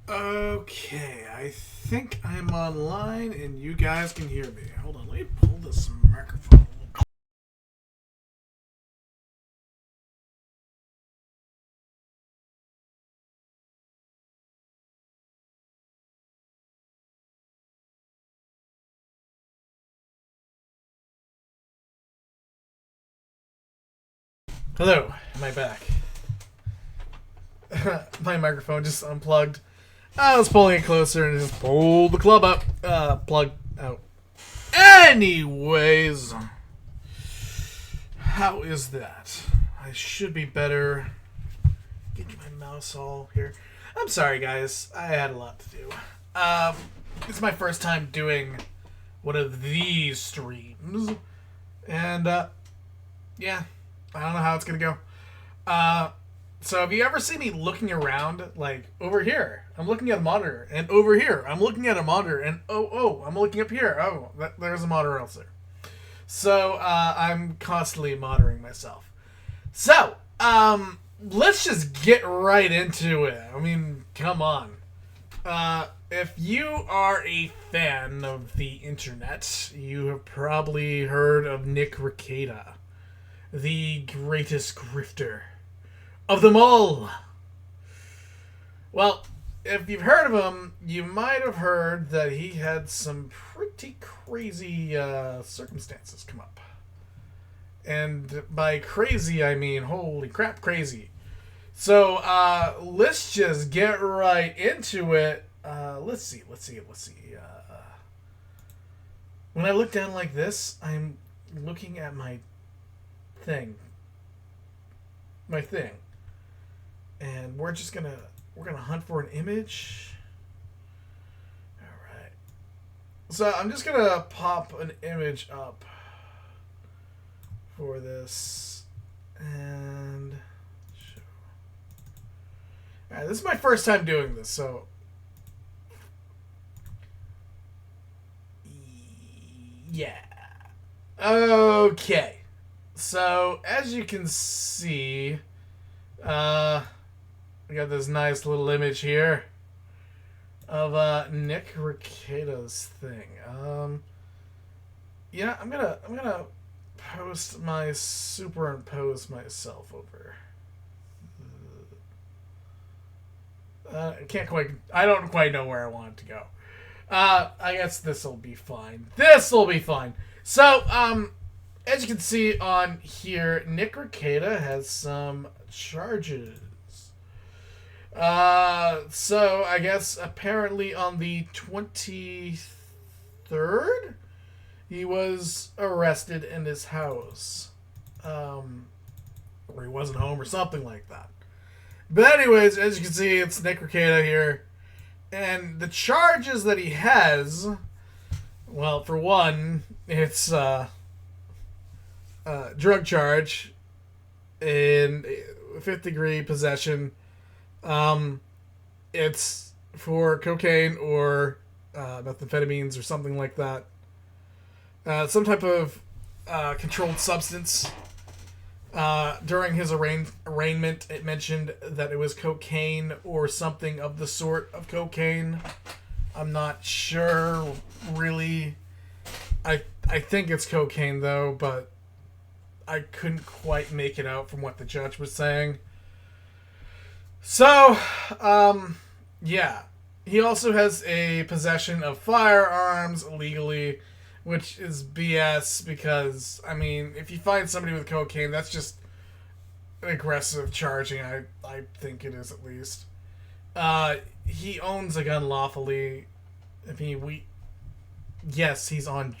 Okay, I think I'm online and you guys can hear me. Hold on, let me pull this microphone. Hello, am I back? My microphone just unplugged. I was pulling it closer and just pulled the club up. Plug out. Anyways, how is that? I should be better. Get my mouse all here. I'm sorry, guys. I had a lot to do. It's my first time doing one of these streams, and yeah, I don't know how it's gonna go. So have you ever seen me looking around, like over here, I'm looking at a monitor, and over here, I'm looking at a monitor, and I'm looking up here. Oh, there's a monitor else there. So I'm constantly monitoring myself. So let's just get right into it. I mean, come on. If you are a fan of the internet, you have probably heard of Nick Rekieta, the greatest grifter of them all. Well, if you've heard of him, you might have heard that he had some pretty crazy circumstances come up. And by crazy, I mean holy crap crazy. So let's just get right into it. Let's see. When I look down like this, I'm looking at my thing. And we're gonna hunt for an image. Alright. So I'm just gonna pop an image up for this. And show. Alright, this is my first time doing this, so yeah. Okay. So as you can see, we got this nice little image here of Nick Rekieta's thing. Yeah, I'm gonna superimpose myself over. I don't quite know where I want it to go. I guess this'll be fine. So, as you can see on here, Nick Rekieta has some charges. So I guess apparently on the 23rd, he was arrested in his house. Or he wasn't home or something like that. But anyways, as you can see, it's Nick Rekieta here. And the charges that he has, well, for one, it's drug charge in fifth degree possession. It's for cocaine or methamphetamines or something like that. Some type of controlled substance. During his arraignment, it mentioned that it was cocaine or something of the sort of cocaine. I'm not sure, really. I think it's cocaine, though, but I couldn't quite make it out from what the judge was saying. So, yeah. He also has a possession of firearms illegally, which is BS because, I mean, if you find somebody with cocaine, that's just an aggressive charging, I think it is at least. He owns a gun lawfully. I mean, yes, he's on,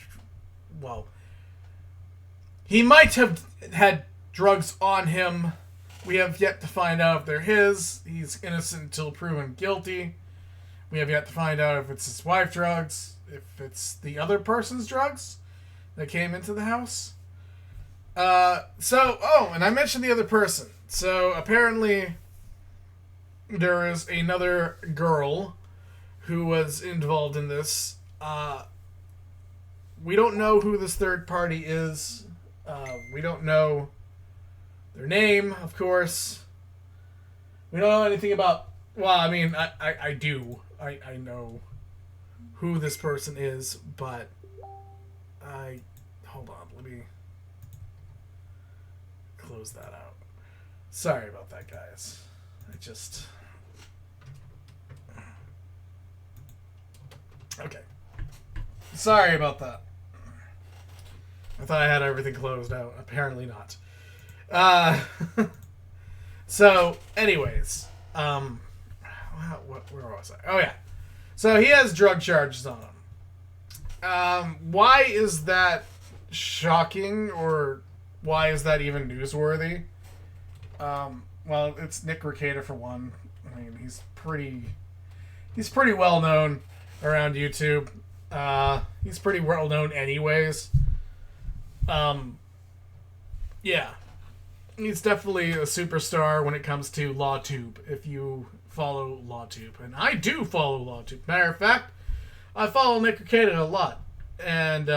well, he might have had drugs on him. We have yet to find out if they're his. He's innocent until proven guilty. We have yet to find out if it's his wife's drugs, if it's the other person's drugs that came into the house. And I mentioned the other person. So, apparently, there is another girl who was involved in this. We don't know who this third party is. We don't know their name, of course. We don't know anything about Well, I mean, I do. I know who this person is, but hold on, let me close that out. Sorry about that, guys. Okay. Sorry about that. I thought I had everything closed out. Apparently not. So, anyways, where was I? Oh yeah. So he has drug charges on him. Why is that shocking, or why is that even newsworthy? Well, it's Nick Rekieta for one. I mean, he's pretty well known around YouTube. He's pretty well known anyways. Yeah. He's definitely a superstar when it comes to LawTube, if you follow LawTube. And I do follow LawTube. Matter of fact, I follow Nick Rekieta a lot. And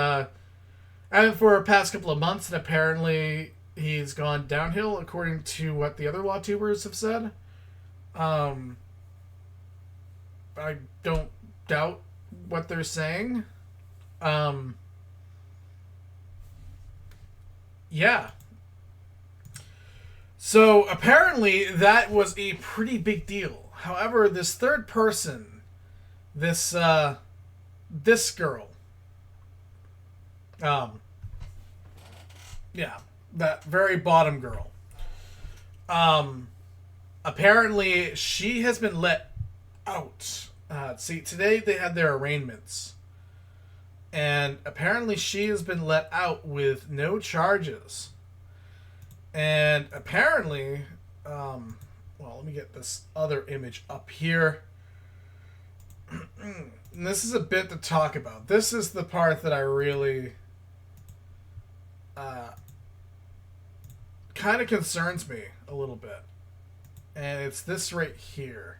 for the past couple of months, and apparently he's gone downhill according to what the other LawTubers have said. I don't doubt what they're saying. Yeah. So apparently that was a pretty big deal. However, this third person, this girl, yeah, that very bottom girl, apparently she has been let out. See, today they had their arraignments, and apparently she has been let out with no charges. And apparently, well, let me get this other image up here. And this is a bit to talk about. This is the part that I really kind of concerns me a little bit. And it's this right here.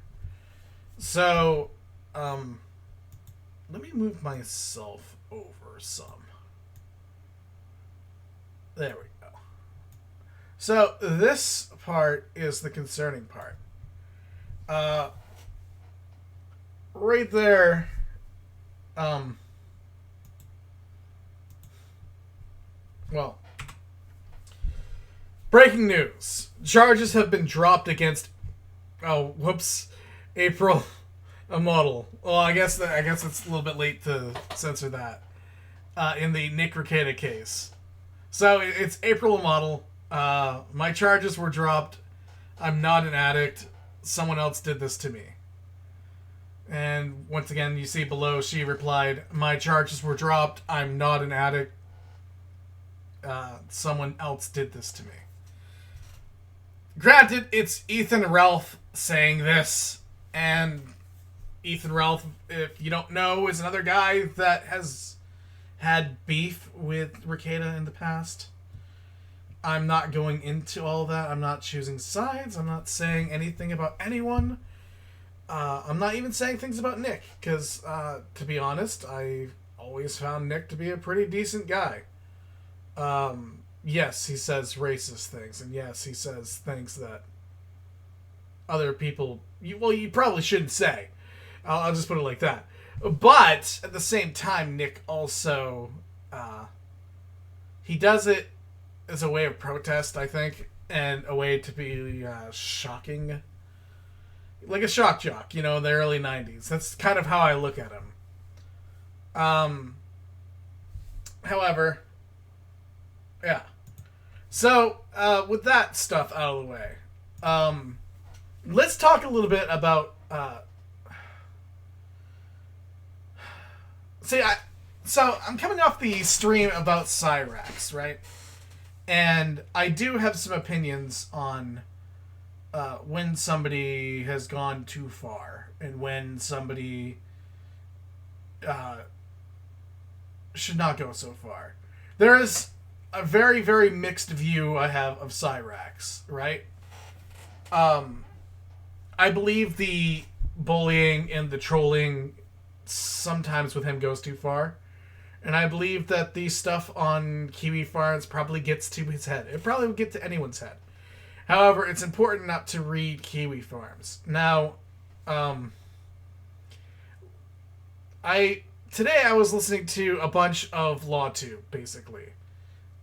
So, let me move myself over some. There we go. So this part is the concerning part. Right there. Well, breaking news: charges have been dropped against. Oh, whoops, April, a model. Well, I guess it's a little bit late to censor that. In the Nick Rekieta case, so it's April, a model. My charges were dropped. I'm not an addict. Someone else did this to me. And once again, you see below, she replied, my charges were dropped. I'm not an addict. Someone else did this to me. Granted, it's Ethan Ralph saying this. And Ethan Ralph, if you don't know, is another guy that has had beef with Rekieta in the past. I'm not going into all that. I'm not choosing sides. I'm not saying anything about anyone. I'm not even saying things about Nick, because, to be honest, I always found Nick to be a pretty decent guy. Yes, he says racist things, and yes, he says things that other people, you probably shouldn't say. I'll just put it like that. But, at the same time, Nick also, he does it as a way of protest, I think, and a way to be shocking. Like a shock jock, in the early 90s. That's kind of how I look at him. However, yeah. So, with that stuff out of the way, let's talk a little bit about... I'm coming off the stream about Cyrax, right? And I do have some opinions on when somebody has gone too far and when somebody should not go so far. There is a very, very mixed view I have of Cyrax, right? I believe the bullying and the trolling sometimes with him goes too far. And I believe that the stuff on Kiwi Farms probably gets to his head. It probably would get to anyone's head. However, it's important not to read Kiwi Farms. Now, Um, today I was listening to a bunch of LawTube, basically.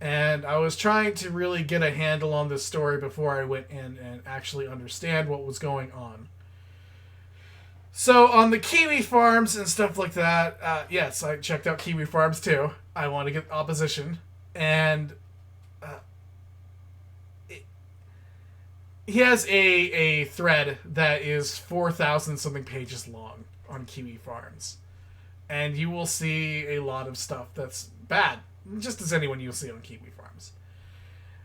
And I was trying to really get a handle on this story before I went in and actually understand what was going on. So on the kiwi farms and stuff like that, yes, I checked out kiwi farms too. I want to get opposition. And he has a thread that is 4,000 something pages long on kiwi farms. And you will see a lot of stuff that's bad. Just as anyone you'll see on kiwi farms.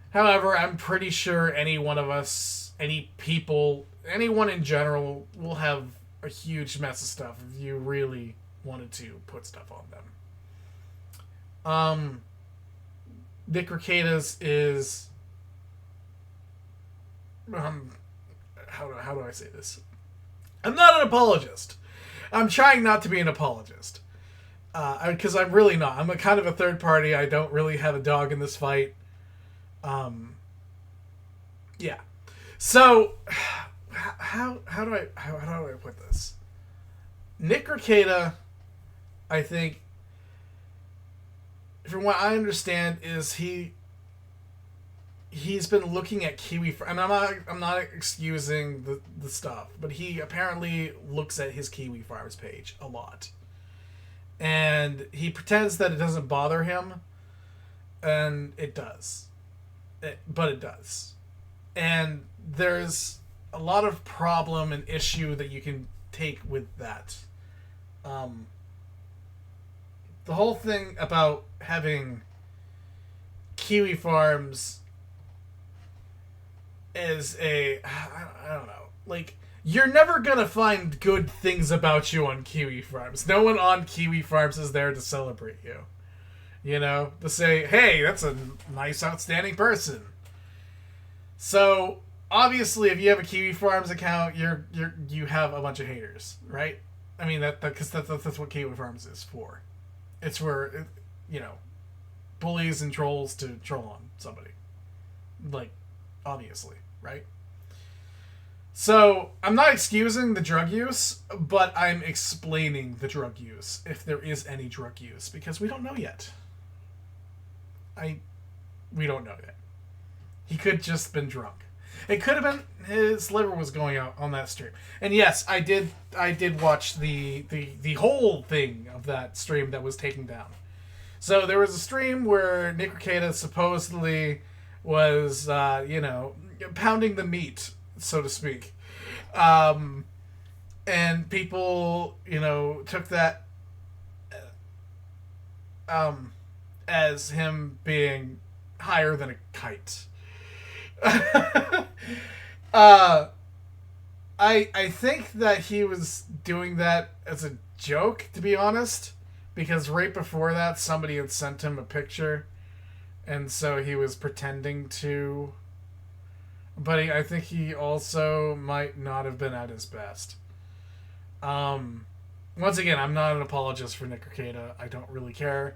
However, I'm pretty sure any one of us, any people, anyone in general will have a huge mess of stuff if you really wanted to put stuff on them. Nick Rekieta's is how do I say this? I'm not an apologist. I'm trying not to be an apologist. Because I'm really not. I'm a kind of a third party. I don't really have a dog in this fight. Yeah. So, how do I put this? Nick Rekieta, I think, from what I understand, is he's been looking at kiwi, and I'm not excusing the stuff, but he apparently looks at his kiwi farms page a lot. And he pretends that it doesn't bother him, and it does. But it does. And there's a lot of problem and issue that you can take with that. The whole thing about having kiwi farms is I don't know, like, you're never gonna find good things about you on kiwi farms. No one on kiwi farms is there to celebrate you. You know, to say, hey, that's a nice, outstanding person. So obviously, if you have a kiwi farms account, you have a bunch of haters, right? I mean, because that's what kiwi farms is for. It's where, bullies and trolls to troll on somebody, like, obviously, right? So, I'm not excusing the drug use, but I'm explaining the drug use, if there is any drug use, because we don't know yet. We don't know yet. He could just been drunk. It could have been his liver was going out on that stream. And yes, I did watch the whole thing of that stream that was taken down. So there was a stream where Nick Rekieta supposedly was, pounding the meat, so to speak. And people, took that as him being higher than a kite. I think that he was doing that as a joke, to be honest, because right before that somebody had sent him a picture, and so he was pretending to. But I think he also might not have been at his best. Once again, I'm not an apologist for Nick Rekieta. I don't really care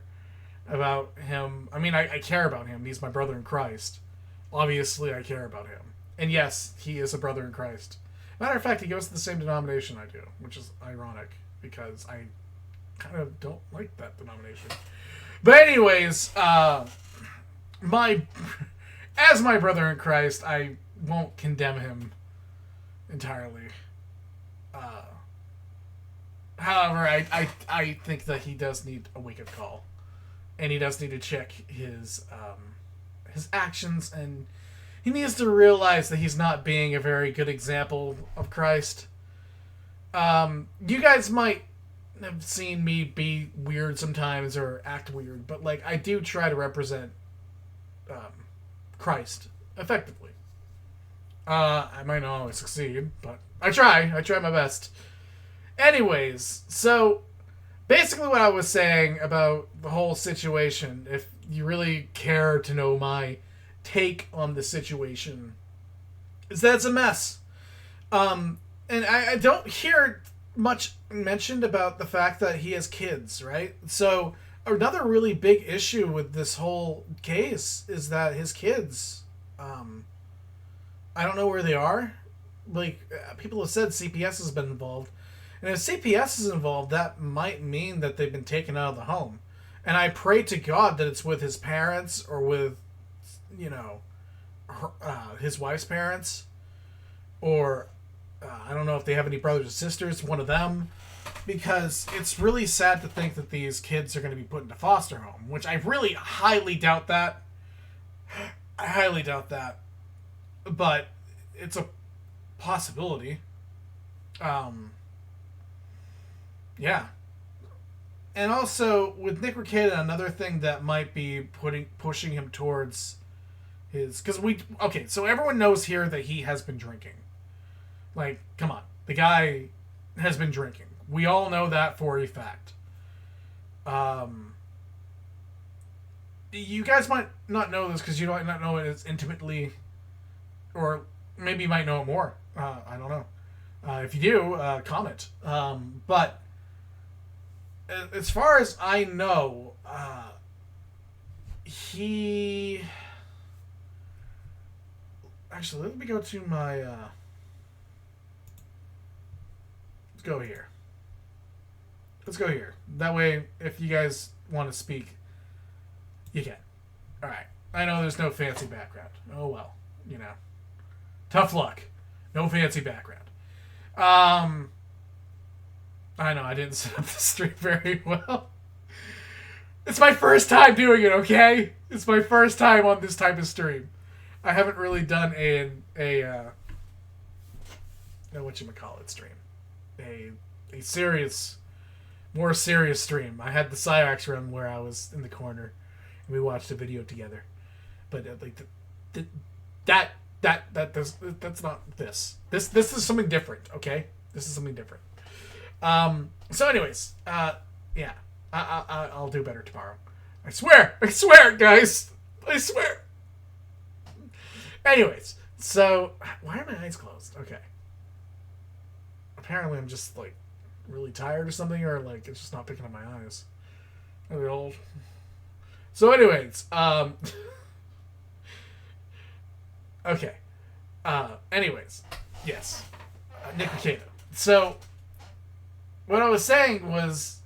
about him. I mean, I care about him. He's my brother in Christ. Obviously, I care about him. And yes, he is a brother in Christ. Matter of fact, he goes to the same denomination I do, which is ironic, because I kind of don't like that denomination. But anyways, as my brother in Christ, I won't condemn him entirely. However, I think that he does need a wake-up call. And he does need to check his actions, and he needs to realize that he's not being a very good example of Christ. You guys might have seen me be weird sometimes or act weird, but like, I do try to represent Christ effectively. I might not always succeed, but I try my best. Anyways, so basically what I was saying about the whole situation, if you really care to know my take on the situation, is that it's a mess. And I don't hear much mentioned about the fact that he has kids, right? So another really big issue with this whole case is that his kids, I don't know where they are. people have said CPS has been involved. And if CPS is involved, that might mean that they've been taken out of the home. And I pray to God that it's with his parents or with, his wife's parents. Or, I don't know if they have any brothers or sisters, one of them. Because it's really sad to think that these kids are going to be put into foster home. Which I really highly doubt that. I highly doubt that. But it's a possibility. Yeah. And also, with Nick Rekieta, another thing that might be pushing him towards his... so everyone knows here that he has been drinking. Like, come on. The guy has been drinking. We all know that for a fact. You guys might not know this because you might not know it as intimately... Or maybe you might know it more. I don't know. If you do, comment. But... as far as I know, he... Actually, let me go to my... let's go here. Let's go here. That way, if you guys want to speak, you can. Alright. I know there's no fancy background. Oh well. Tough luck. No fancy background. I know, I didn't set up the stream very well. It's my first time doing it, okay? It's my first time on this type of stream. I haven't really done a whatchamacallit stream. A serious, more serious stream. I had the Cyrax run where I was in the corner and we watched a video together. But that's not this. This is something different, okay? This is something different. So anyways, yeah, I'll do better tomorrow. I swear, guys. I swear. Anyways, so, why are my eyes closed? Okay. Apparently I'm just, really tired or something, or, it's just not picking up my eyes. Are they old? So anyways, okay. Anyways, yes. Nick Rekieta. So... what I was saying was,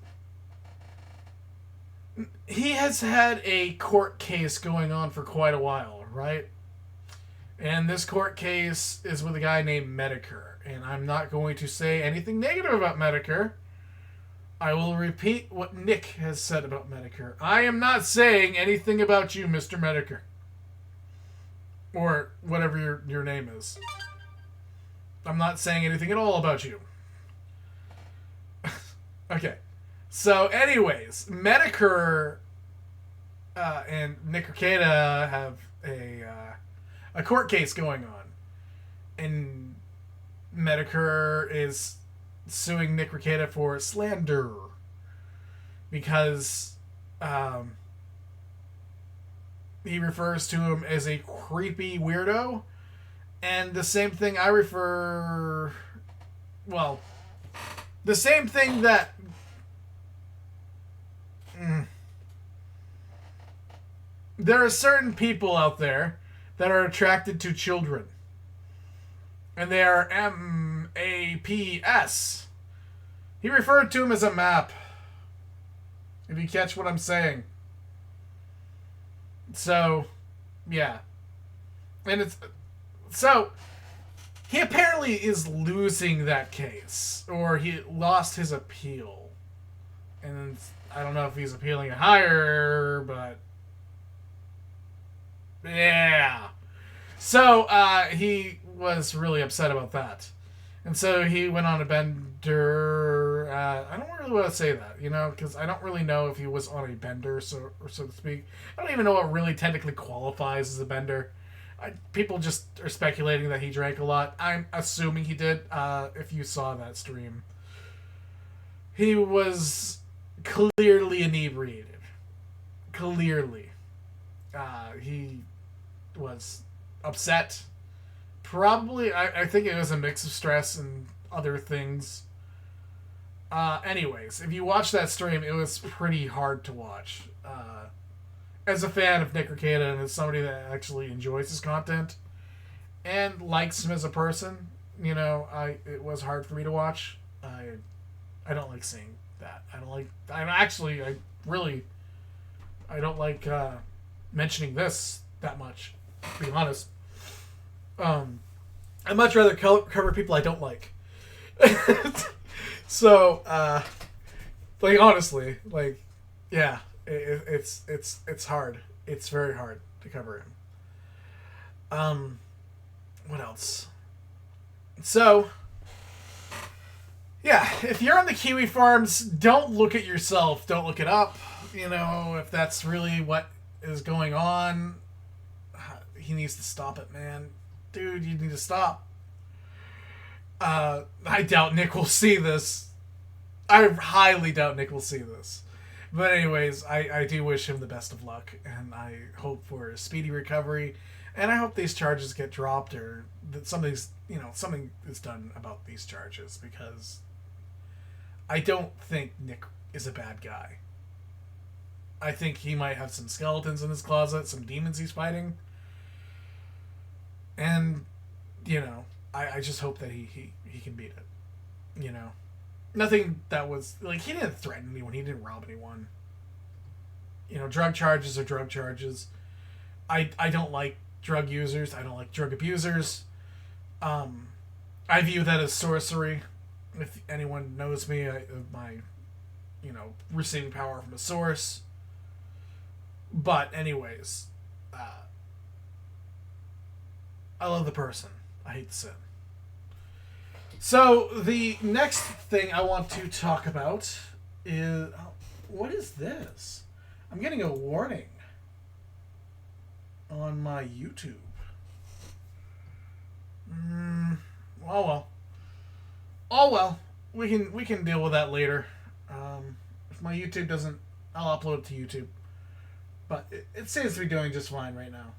he has had a court case going on for quite a while, right? And this court case is with a guy named Medicare. And I'm not going to say anything negative about Medicare. I will repeat what Nick has said about Medicare. I am not saying anything about you, Mr. Medicare. Or whatever your name is. I'm not saying anything at all about you. Okay, so anyways, Medicare and Nick Rekieta have a court case going on, and Medicare is suing Nick Rekieta for slander because he refers to him as a creepy weirdo, and the same thing I refer... well... the same thing that... there are certain people out there that are attracted to children. And they are MAPS. He referred to him as a map. If you catch what I'm saying. So, yeah. And it's... so... he apparently is losing that case. Or he lost his appeal. And I don't know if he's appealing it higher, but... yeah. So, he was really upset about that. And so he went on a bender... I don't really want to say that, because I don't really know if he was on a bender, so to speak. I don't even know what really technically qualifies as a bender. People just are speculating that he drank a lot. I'm assuming he did, if you saw that stream. He was clearly inebriated. Clearly. He was upset. Probably, I think it was a mix of stress and other things. Anyways, if you watch that stream, it was pretty hard to watch. As a fan of Nick Rekieta and as somebody that actually enjoys his content and likes him as a person, You know, it was hard for me to watch. I don't like seeing that. I don't like. I don't like mentioning this that much. To be honest, I'd much rather cover people I don't like. So, like honestly, like, yeah, it's hard. It's very hard to cover him. What else? So, yeah, if you're on the Kiwi farms, don't look at yourself. Don't look it up. You know, if that's really what is going on, he needs to stop it, man. Dude, you need to stop. I doubt Nick will see this. I highly doubt Nick will see this. But anyways, I do wish him the best of luck, and I hope for a speedy recovery, and I hope these charges get dropped, or that something is done about these charges, because I don't think Nick is a bad guy. I think he might have some skeletons in his closet, some demons he's fighting, and, you know, I just hope that he can beat it. You know? Nothing that was... Like, he didn't threaten anyone. He didn't rob anyone. You know, drug charges are drug charges. I don't like drug users. I don't like drug abusers. I view that as sorcery. If anyone knows me, receiving power from a source. But anyways, I love the person. I hate the sin. So, the next thing I want to talk about is... what is this? I'm getting a warning on my YouTube. Oh well. We can deal with that later. If my YouTube doesn't... I'll upload it to YouTube. But it seems to be doing just fine right now.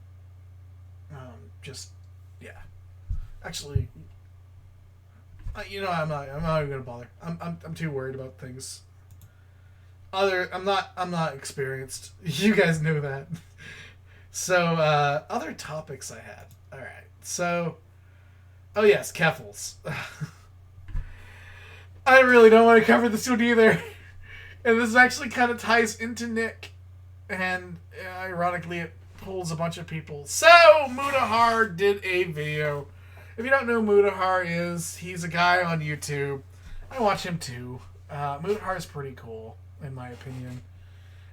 Yeah. Actually... I'm not even gonna bother. I'm too worried about things. I'm not experienced. You guys knew that. So other topics I had. All right. So, oh yes, Keffles. I really don't want to cover this one either. And this actually kind of ties into Nick, and ironically, it pulls a bunch of people. So Mutahar did a video. If you don't know who Mutahar is, he's a guy on YouTube. I watch him too. Mutahar is pretty cool, in my opinion.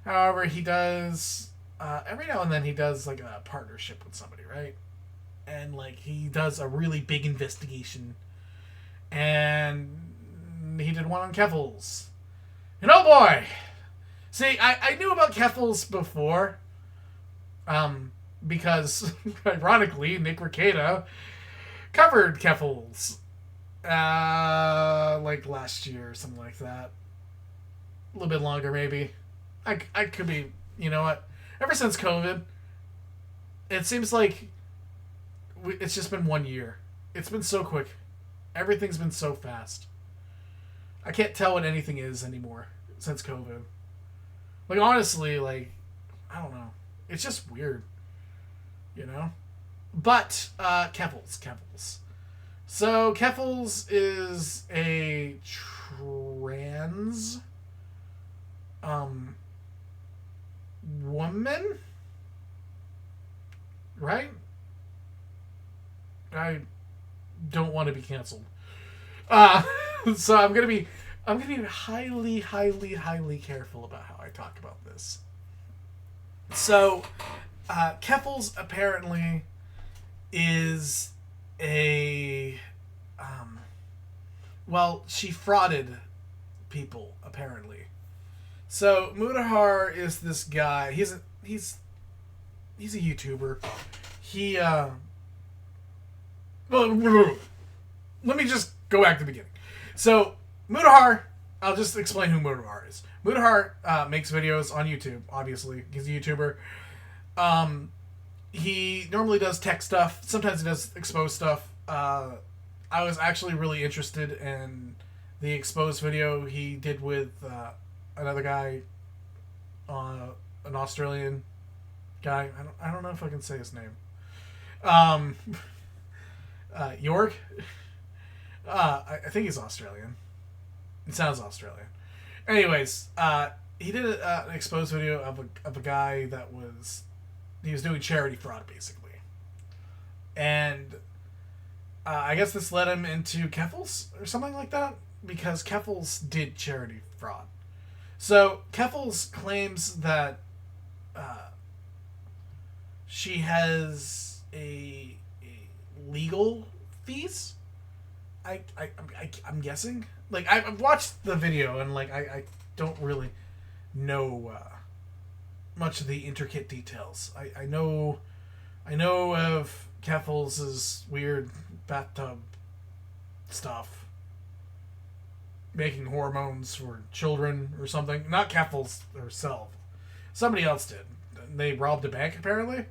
However, he does... every now and then he does, like, a partnership with somebody, right? And, like, he does a really big investigation. And he did one on Keffles. And oh boy! See, I knew about Keffles before. Because, ironically, Nick Rekieta covered Keffles like last year or something like that. A little bit longer, maybe. I could be... You know what? Ever since COVID, it seems like it's just been 1 year. It's been so quick. Everything's been so fast. I can't tell what anything is anymore since COVID. Like, honestly, like, I don't know. It's just weird. You know? But, Keffles. So, Keffles is a trans... woman? Right? I don't want to be canceled. So I'm gonna be highly, highly, highly careful about how I talk about this. So, Keffles apparently is a... she frauded people, apparently. So, Mutahar is this guy. He's a YouTuber. He, well, let me just go back to the beginning. So, Mutahar, I'll just explain who Mutahar is. Mutahar makes videos on YouTube, obviously. He's a YouTuber. He normally does tech stuff. Sometimes he does exposed stuff. I was actually really interested in the exposed video he did with another guy, an Australian guy. I don't know if I can say his name. York. I think he's Australian. It sounds Australian. Anyways, he did an exposed video of a guy that he was doing charity fraud, basically. And I guess this led him into Keffles or something like that, because Keffles did charity fraud. So Keffles claims that she has a legal fees. I'm guessing. Like, I've watched the video and like I don't really know much of the intricate details. I know of Keffles' weird bathtub stuff, making hormones for children or something. Not Keffles herself. Somebody else did. They robbed a bank, apparently.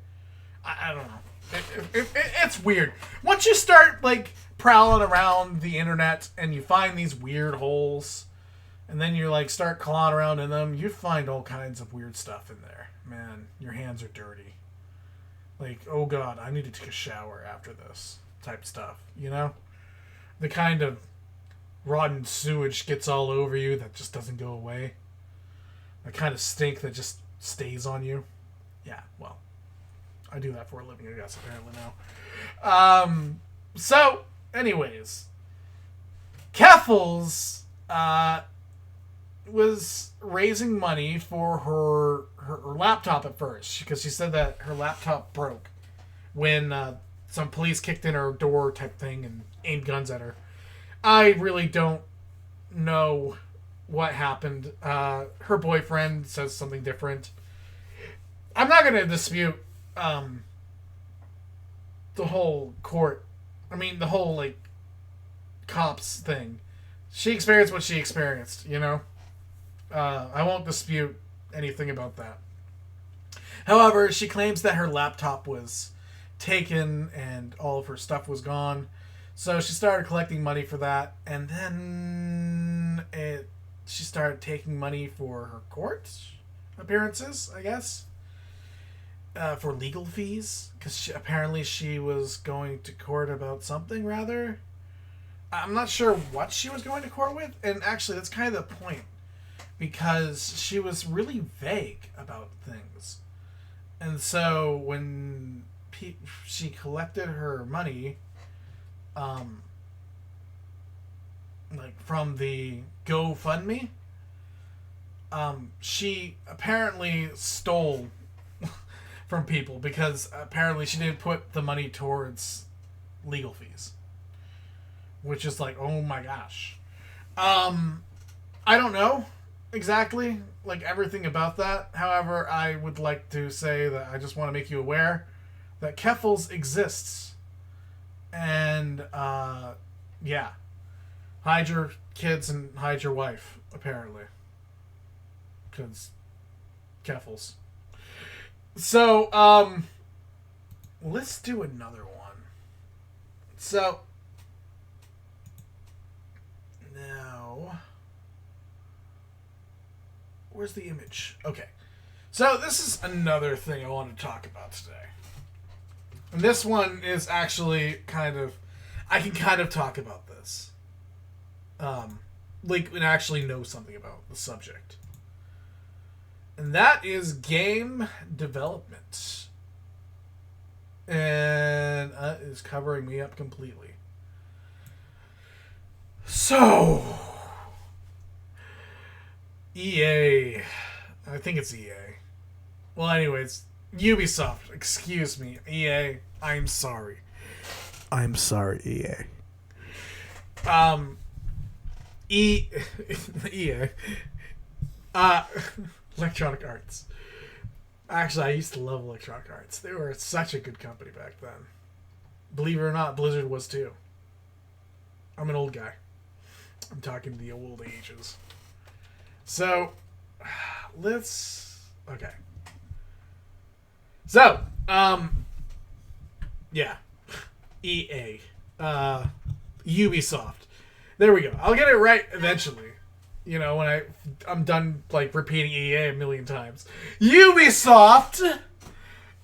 I don't know. It's weird. Once you start, like, prowling around the internet and you find these weird holes, and then you, like, start clawing around in them, you find all kinds of weird stuff in there. Man, your hands are dirty. Like, oh god, I need to take a shower after this type stuff, you know? The kind of rotten sewage gets all over you that just doesn't go away. The kind of stink that just stays on you. Yeah, well, I do that for a living, I guess, apparently now. So, anyways, Keffles was raising money for her laptop at first, because she said that her laptop broke when some police kicked in her door type thing and aimed guns at her. I really don't know what happened. Her boyfriend says something different. I'm not going to dispute the whole the whole, like, cops thing. She experienced what she experienced, you know? I won't dispute anything about that. However, she claims that her laptop was taken and all of her stuff was gone. So she started collecting money for that, and then she started taking money for her court appearances, I guess. For legal fees, because apparently she was going to court about something, rather. I'm not sure what she was going to court with, and actually that's kind of the point, because she was really vague about things. And so when she collected her money, like from the GoFundMe, she apparently stole from people, because apparently she didn't put the money towards legal fees. Which is like, oh my gosh. I don't know exactly, like, everything about that. However, I would like to say that I just want to make you aware that Keffles exists. And, yeah. Hide your kids and hide your wife, apparently. Because Keffles. So, let's do another one. So, now, where's the image? Okay. So, this is another thing I want to talk about today. And this one is actually kind of, I can kind of talk about this. Like, and actually know something about the subject. And that is game development. And that is covering me up completely. So, EA. I think it's EA. Well, anyways, Ubisoft. Excuse me. EA. I'm sorry. I'm sorry, EA. EA. Electronic Arts. Actually, I used to love Electronic Arts. They were such a good company back then. Believe it or not, Blizzard was too. I'm an old guy. I'm talking the old ages. So, let's... Okay. So, yeah. EA. Ubisoft. There we go. I'll get it right eventually. You know, when I'm done, like, repeating EA a million times. Ubisoft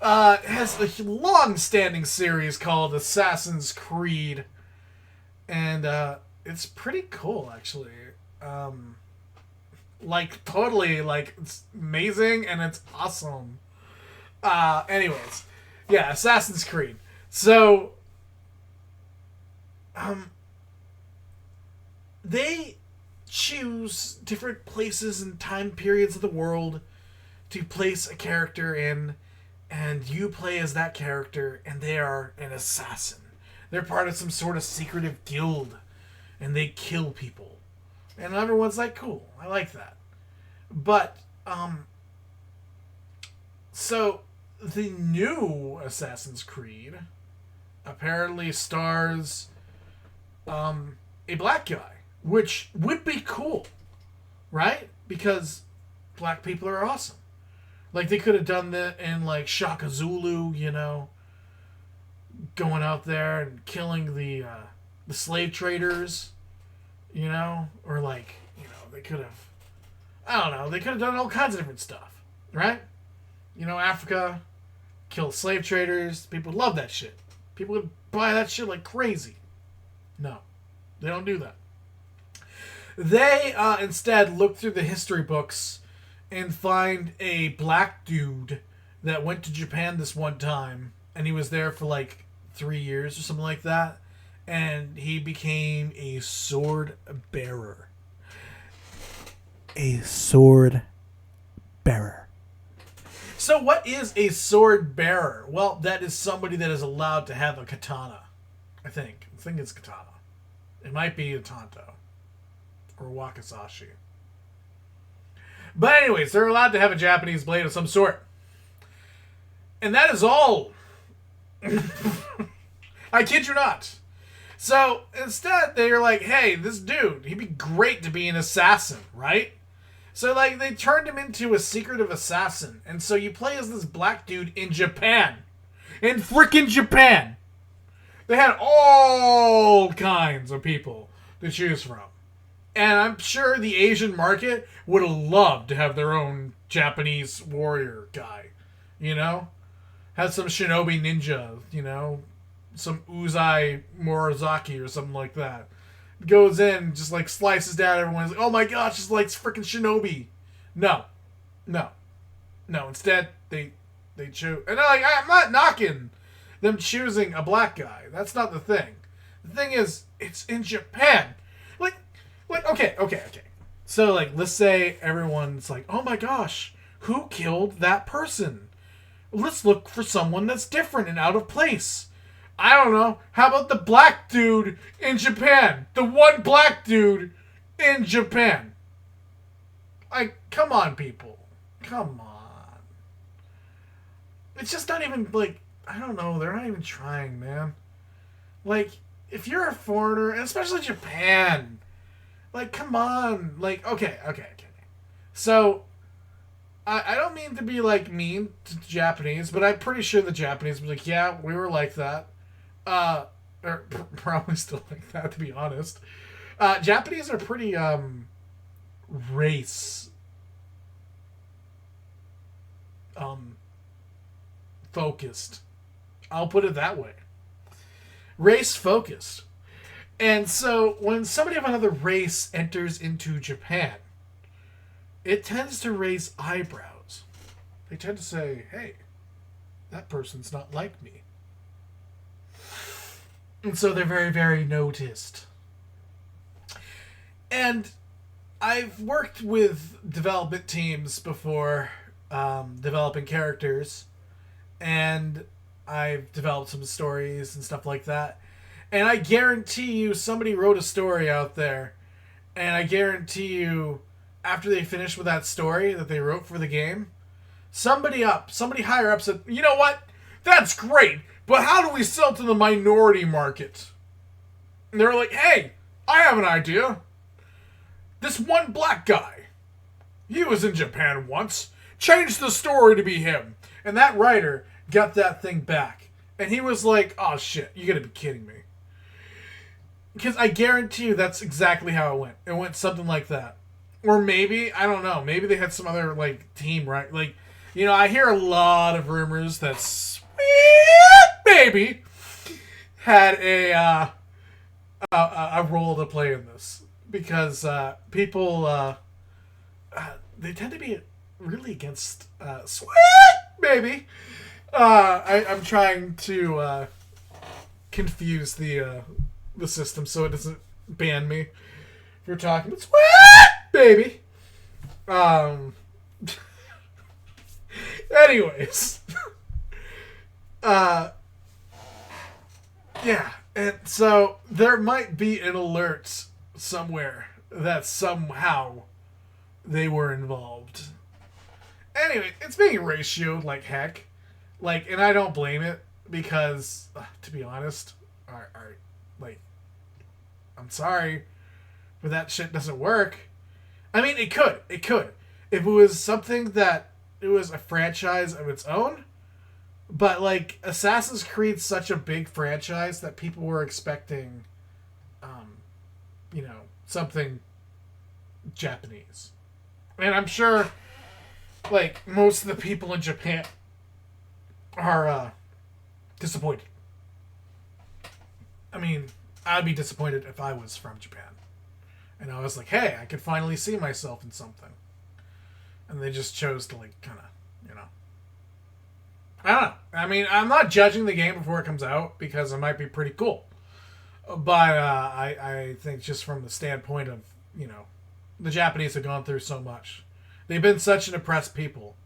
has a long-standing series called Assassin's Creed. and it's pretty cool actually. Like totally, like it's amazing and it's awesome. Anyways, yeah, Assassin's Creed. So, they choose different places and time periods of the world to place a character in, and you play as that character, and they are an assassin. They're part of some sort of secretive guild, and they kill people. And everyone's like, cool, I like that. But, so, the new Assassin's Creed apparently stars, a black guy, which would be cool, right? Because black people are awesome. Like, they could have done that in, like, Shaka Zulu, you know, going out there and killing the slave traders, you know, or, like, you know, they could have, I don't know, they could have done all kinds of different stuff, right? You know, Africa, kill slave traders, people would love that shit. People would buy that shit like crazy. No, they don't do that. They instead look through the history books and find a black dude that went to Japan this one time, and he was there for like 3 years or something like that, and he became a sword bearer. A sword bearer. So what is a sword bearer? Well, that is somebody that is allowed to have a katana. I think it's katana. It might be a tanto. Or wakizashi. But anyways, they're allowed to have a Japanese blade of some sort. And that is all. I kid you not. So, instead, they're like, hey, this dude, he'd be great to be an assassin, right? So, like, they turned him into a secretive assassin. And so you play as this black dude in Japan. In frickin' Japan. They had all kinds of people to choose from. And I'm sure the Asian market would have loved to have their own Japanese warrior guy. You know? Have some shinobi ninja, you know? Some Uzai Morizaki or something like that. Goes in, just like slices down everyone's like, oh my gosh, it's like freaking shinobi. No. Instead, they choose. And I'm not knocking them choosing a black guy. That's not the thing. The thing is, it's in Japan. Like, okay. So, like, let's say everyone's like, oh my gosh, who killed that person? Let's look for someone that's different and out of place. I don't know. How about the black dude in Japan? The one black dude in Japan. Like, come on, people. Come on. It's just not even, like, I don't know. They're not even trying, man. Like, if you're a foreigner, and especially Japan, like, come on. Like, okay. So, I don't mean to be, like, mean to the Japanese, but I'm pretty sure the Japanese were like, yeah, we were like that. Or probably still like that, to be honest. Japanese are pretty, race, focused. I'll put it that way. Race focused. And so, when somebody of another race enters into Japan, it tends to raise eyebrows. They tend to say, hey, that person's not like me. And so they're very, very noticed. And I've worked with development teams before, developing characters. And I've developed some stories and stuff like that. And I guarantee you somebody wrote a story out there. And I guarantee you, after they finish with that story that they wrote for the game, somebody higher up said, you know what? That's great, but how do we sell to the minority market? And they're like, hey, I have an idea. This one black guy, he was in Japan once. Change the story to be him. And that writer got that thing back. And he was like, oh shit, you gotta be kidding me. Because I guarantee you that's exactly how it went. It went something like that. Or maybe, I don't know, maybe they had some other, like, team, right? Like, you know, I hear a lot of rumors that Sweet Baby had a a role to play in this because people they tend to be really against sweat, baby. I'm trying to confuse the system so it doesn't ban me for talking about sweat, baby. Anyways, yeah, and so there might be an alert somewhere that somehow they were involved. Anyway, it's being ratioed like heck. Like, and I don't blame it because, to be honest, like, I'm sorry, but that shit doesn't work. I mean, it could. It could. If it was something that it was a franchise of its own, but, like, Assassin's Creed's such a big franchise that people were expecting, something Japanese. And I'm sure, like, most of the people in Japan are disappointed. I mean, I'd be disappointed if I was from Japan. And I was like, hey, I could finally see myself in something. And they just chose to, like, kind of, I don't know. I mean, I'm not judging the game before it comes out because it might be pretty cool. But I think just from the standpoint of, the Japanese have gone through so much. They've been such an oppressed people.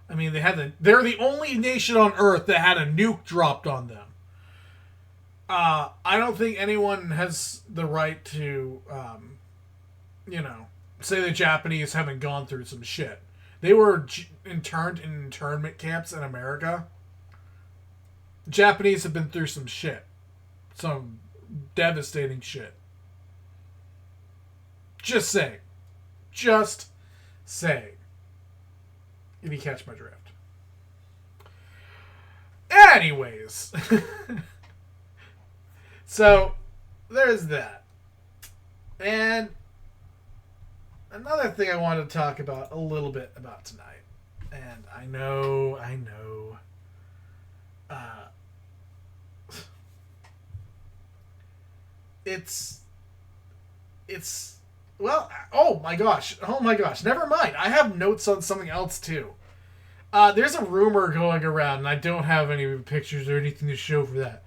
I mean, they're the only nation on Earth that had a nuke dropped on them. I don't think anyone has the right to, say the Japanese haven't gone through some shit. They were interned in internment camps in America. Japanese have been through some shit. Some devastating shit. Just saying. Just saying. If you catch my drift. Anyways. So, there's that. And another thing I wanted to talk about a little bit about tonight. And I know. Well, oh my gosh, never mind. I have notes on something else too. There's a rumor going around, and I don't have any pictures or anything to show for that.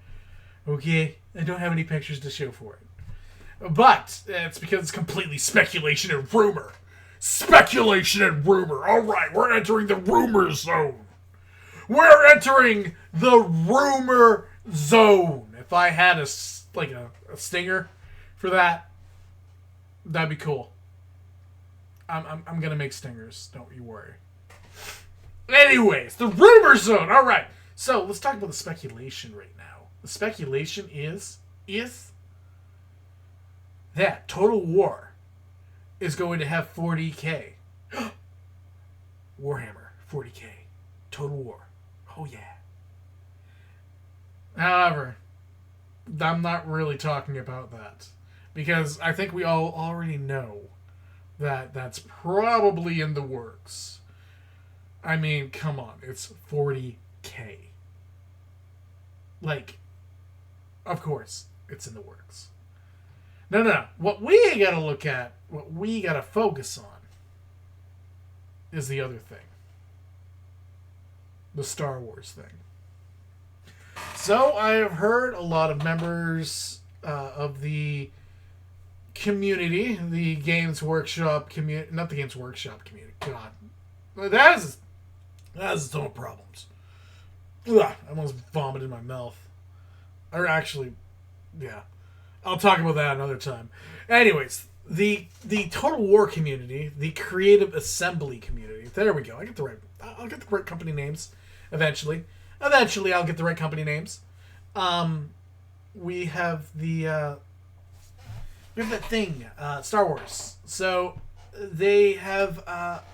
Okay? I don't have any pictures to show for it. But it's because it's completely speculation and rumor. Speculation and rumor. Alright, we're entering the rumor zone. We're entering the rumor zone. If I had a stinger for that, that'd be cool. I'm gonna make stingers. Don't you worry. Anyways, the rumor zone. Alright, so let's talk about the speculation right now. The speculation is that Total War is going to have 40k. Warhammer, 40k. Total War. Oh, yeah. However, I'm not really talking about that. Because I think we all already know that that's probably in the works. I mean, come on. It's 40k. Like, of course, it's in the works. No. What we gotta look at, what we gotta focus on, is the other thing. The Star Wars thing. So, I have heard a lot of members of the community, the Games Workshop community, not the Games Workshop community, God. That has its own problems. Ugh, I almost vomited in my mouth. Or actually, yeah. I'll talk about that another time. Anyways, the Total War community, the Creative Assembly community. There we go. I'll get the right company names eventually. Eventually, I'll get the right company names. We have that thing, Star Wars. So they have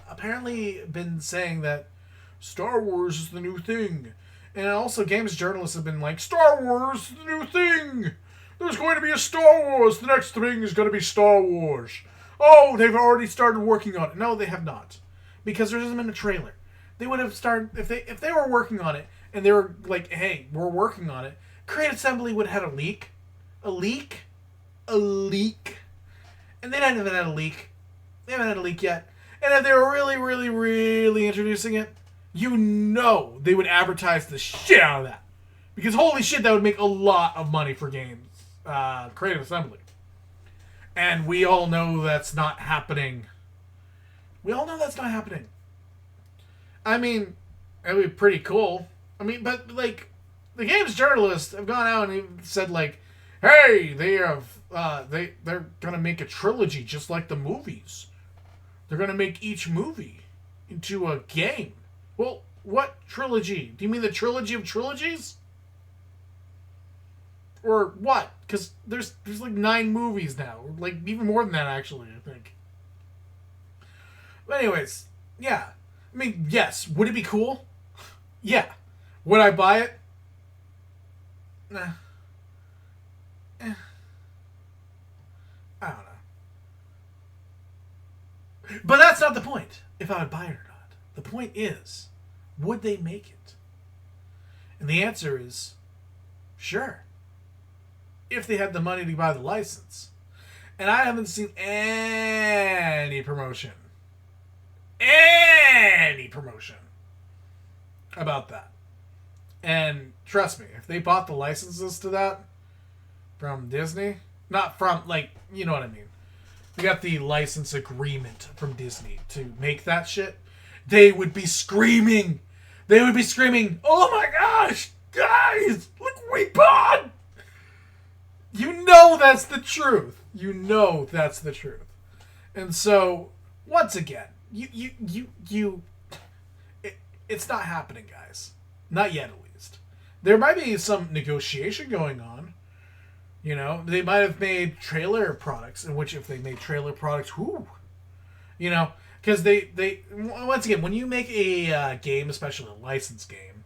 apparently been saying that Star Wars is the new thing. And also, games journalists have been like, Star Wars is the new thing! There's going to be a Star Wars! The next thing is going to be Star Wars! Oh, they've already started working on it. No, they have not. Because there hasn't been a trailer. They would have started... If they were working on it, and they were like, hey, we're working on it, Creative Assembly would have had a leak. A leak? a leak, and they haven't had a leak. They haven't had a leak yet. And if they were really, really, really introducing it, you know they would advertise the shit out of that. Because holy shit, that would make a lot of money for games. Creative Assembly. And we all know that's not happening. We all know that's not happening. I mean, it would be pretty cool. I mean, but, like, the games journalists have gone out and said, like, hey, they're gonna make a trilogy just like the movies. They're gonna make each movie into a game. Well, what trilogy? Do you mean the trilogy of trilogies? Or what? Because there's like 9 movies now. Like, even more than that, actually, I think. But anyways, yeah. I mean, yes. Would it be cool? Yeah. Would I buy it? Nah. I don't know. But that's not the point, if I would buy it or not. The point is, would they make it? And the answer is, sure. If they had the money to buy the license. And I haven't seen any promotion. Any promotion about that. And trust me, if they bought the licenses to that from Disney, not from, like, you know what I mean. They got the license agreement from Disney to make that shit. They would be screaming. They would be screaming, oh my gosh, guys, look what we bought. You know that's the truth. You know that's the truth. And so, once again, it's not happening, guys. Not yet, at least. There might be some negotiation going on. You know, they might have made trailer products, in which if they made trailer products, whoo, you know, because they once again, when you make a game, especially a licensed game,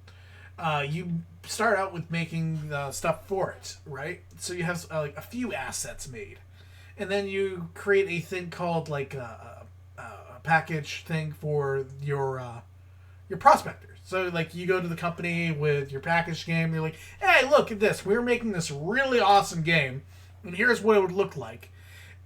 you start out with making stuff for it, right? So you have like a few assets made, and then you create a thing called like a package thing for your prospectors. So, like, you go to the company with your packaged game, you're like, hey, look at this. We're making this really awesome game, and here's what it would look like.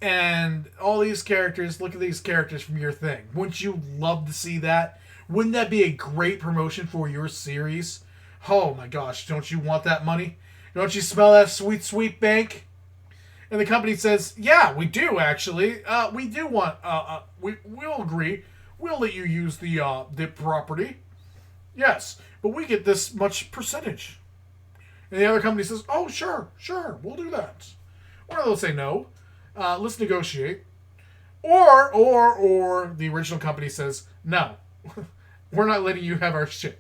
And all these characters, look at these characters from your thing. Wouldn't you love to see that? Wouldn't that be a great promotion for your series? Oh, my gosh, don't you want that money? Don't you smell that sweet, sweet bank? And the company says, yeah, we do, actually. We do want, we'll agree. We'll let you use the property. Yes, but we get this much percentage. And the other company says, oh, sure, we'll do that. Or they'll say no. Let's negotiate. Or the original company says, no, we're not letting you have our shit.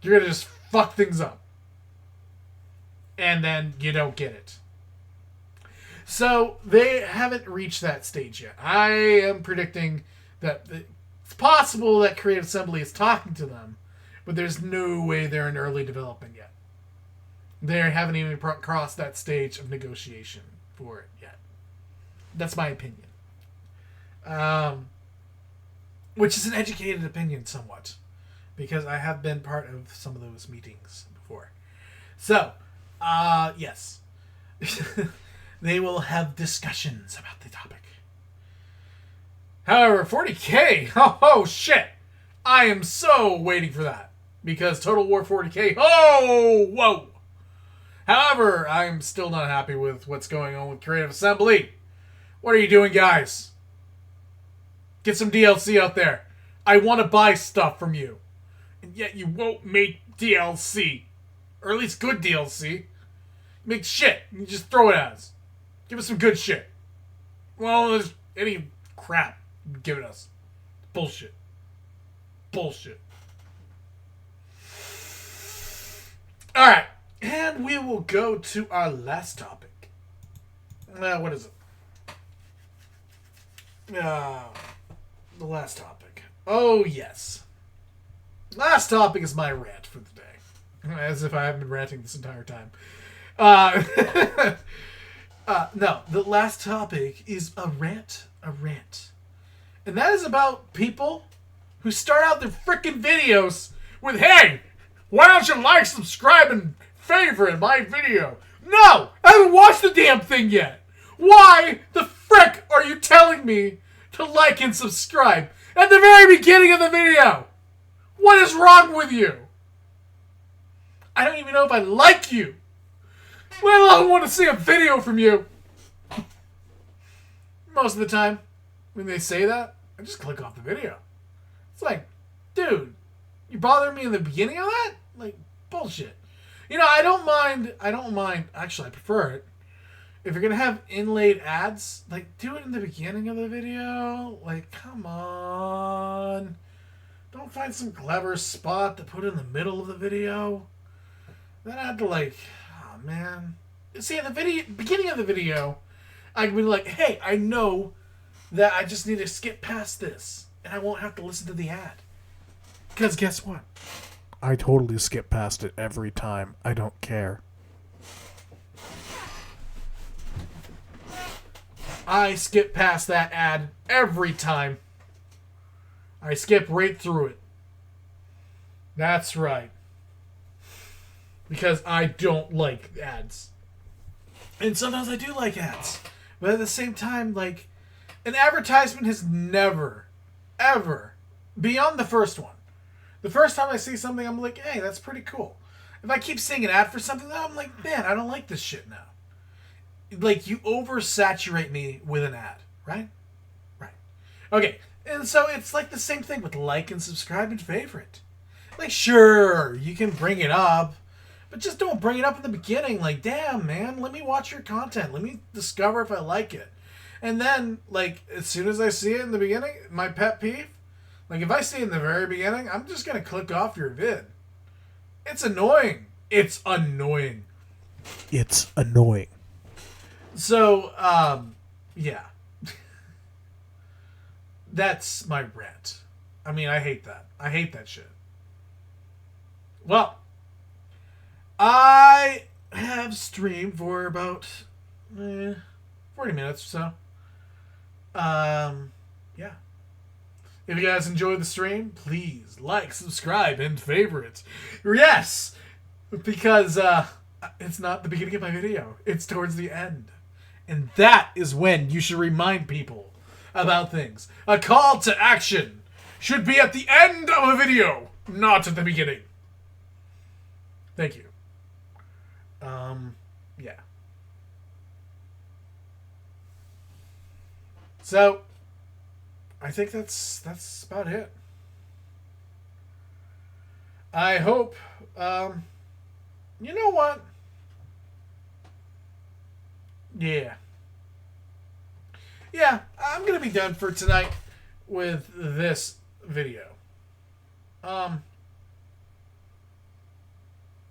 You're going to just fuck things up. And then you don't get it. So they haven't reached that stage yet. I am predicting that it's possible that Creative Assembly is talking to them, but there's no way they're in early development yet. They haven't even crossed that stage of negotiation for it yet. That's my opinion. Which is an educated opinion somewhat, because I have been part of some of those meetings before. So, yes. They will have discussions about the topic. However, 40K, oh shit, I am so waiting for that. Because Total War 40K, oh, whoa. However, I'm still not happy with what's going on with Creative Assembly. What are you doing, guys? Get some DLC out there. I want to buy stuff from you. And yet you won't make DLC. Or at least good DLC. You make shit. You just throw it at us. Give us some good shit. Well, there's any crap you're giving us. Bullshit. Alright. And we will go to our last topic. What is it? The last topic. Oh, yes. Last topic is my rant for the day. As if I haven't been ranting this entire time. No, the last topic is a rant. And that is about people who start out their freaking videos with, hey, why don't you like, subscribe, and favorite my video? No! I haven't watched the damn thing yet! Why the frick are you telling me to like and subscribe at the very beginning of the video? What is wrong with you? I don't even know if I like you. Let alone want to see a video from you. Most of the time, when they say that, I just click off the video. It's like, dude, you bothering me in the beginning of that? Like, bullshit. You know, I don't mind. Actually, I prefer it. If you're going to have inlaid ads, like, do it in the beginning of the video. Like, come on. Don't find some clever spot to put in the middle of the video. Then I have to, like, oh, man. See, at the beginning of the video, I can be like, hey, I know that I just need to skip past this. And I won't have to listen to the ad. Because guess what? I totally skip past it every time. I don't care. I skip past that ad every time. I skip right through it. That's right. Because I don't like ads. And sometimes I do like ads. But at the same time, like, an advertisement has never, ever, beyond the first one. The first time I see something, I'm like, hey, that's pretty cool. If I keep seeing an ad for something, I'm like, man, I don't like this shit now. Like, you oversaturate me with an ad, right? Right. Okay, and so it's like the same thing with like and subscribe and favorite. Like, sure, you can bring it up, but just don't bring it up in the beginning. Like, damn, man, let me watch your content. Let me discover if I like it. And then, like, as soon as I see it in the beginning, my pet peeve, like, if I see it in the very beginning, I'm just going to click off your vid. It's annoying. It's annoying. It's annoying. So, yeah. That's my rant. I mean, I hate that. I hate that shit. Well, I have streamed for about 40 minutes or so. Yeah. If you guys enjoyed the stream, please like, subscribe, and favorite. Yes! Because it's not the beginning of my video. It's towards the end. And that is when you should remind people about things. A call to action should be at the end of a video, not at the beginning. Thank you. Yeah. So, I think that's about it. I hope, you know what? Yeah. Yeah, I'm gonna be done for tonight with this video. I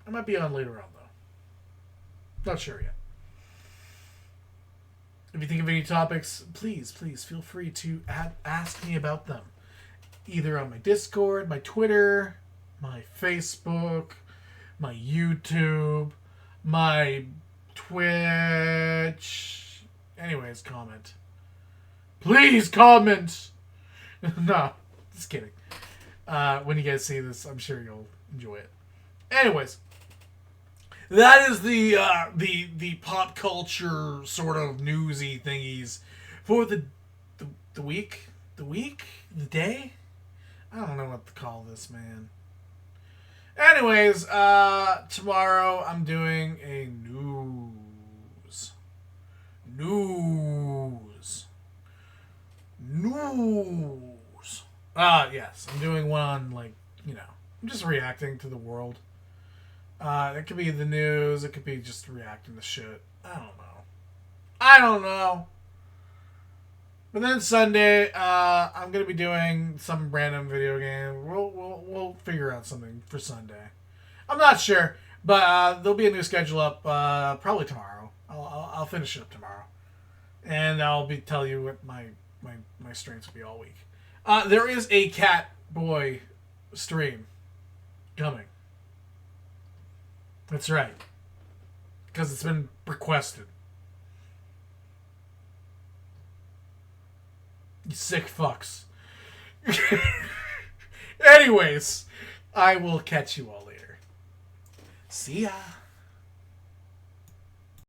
might be on later on, though. Not sure yet. If you think of any topics, please feel free to ask me about them. Either on my Discord, my Twitter, my Facebook, my YouTube, my Twitch. Anyways, comment. Please comment! No, just kidding. When you guys see this, I'm sure you'll enjoy it. Anyways, that is the pop culture sort of newsy thingies for the week, the day. I don't know what to call this, man. Anyways, tomorrow I'm doing a news. Yes, I'm doing one on, like, you know, I'm just reacting to the world. It could be the news. It could be just reacting to shit. I don't know. But then Sunday, I'm gonna be doing some random video game. We'll figure out something for Sunday. I'm not sure, but there'll be a new schedule up probably tomorrow. I'll finish it up tomorrow, and I'll tell you what my streams will be all week. There is a cat boy stream coming. That's right. Because it's been requested. You sick fucks. Anyways, I will catch you all later. See ya.